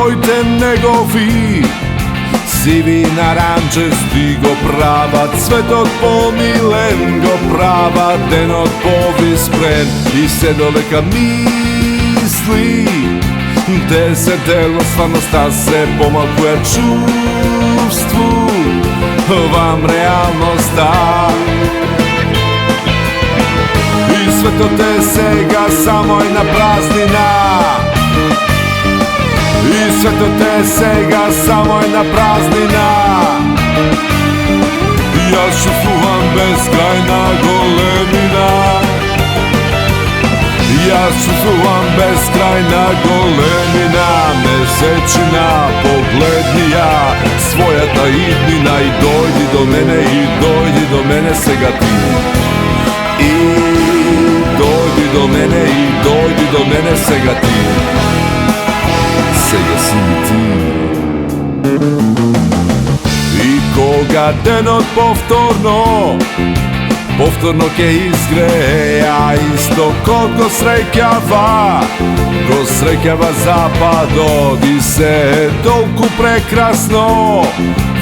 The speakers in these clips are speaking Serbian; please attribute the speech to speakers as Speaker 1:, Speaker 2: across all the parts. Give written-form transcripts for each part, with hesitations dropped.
Speaker 1: bojte nego vi. Sivi narančasti go prava, cvetot pomilen go prava, denot povispren i se doleka misli. Te se telo stvarnosta se pomakuje čuvstvu, vam realnost da. I sve to te sega samo jedna praznina. I sve to te sega samo jedna praznina. Ja čuvam beskrajna golemina. Ja čuvam beskrajna golemina. Mesečina poglednija, svoja ta idnina. I dojdi do mene, i dojdi do mene sega ti. I dojdi do mene, i dojdi do mene sega ti. Sega si mi ti. I koga denot povtorno ke izgreja, isto kod go srekjava zapado, di se toliko prekrasno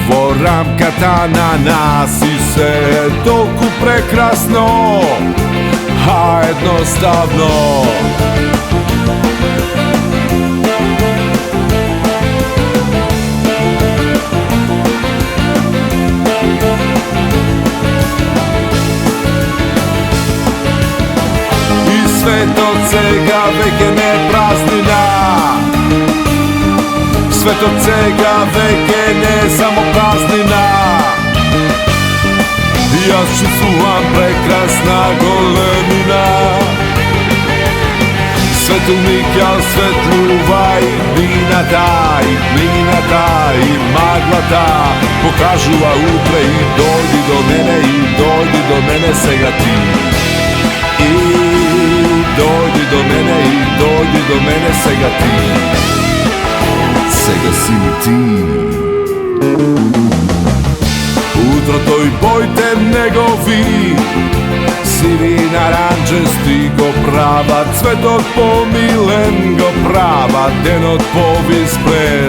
Speaker 1: voram katana nas, i se toliko prekrasno, a jednostavno. Svet od cega veke ne praznina. Svet od cega veke ne samo praznina. Ja čuvam prekrasna golemina. Svetlnika, svetluva i dvinata, i plinata, i maglata pokažu utre. I dojdi do mene, i dojdi do mene sega ti. Dojdi do mene, i dojdi do mene sega ti. Sega si mi ti. Utro toj bojte nego vi. Sivi narančasti go prava, cvetot pomilen go prava, denot povispren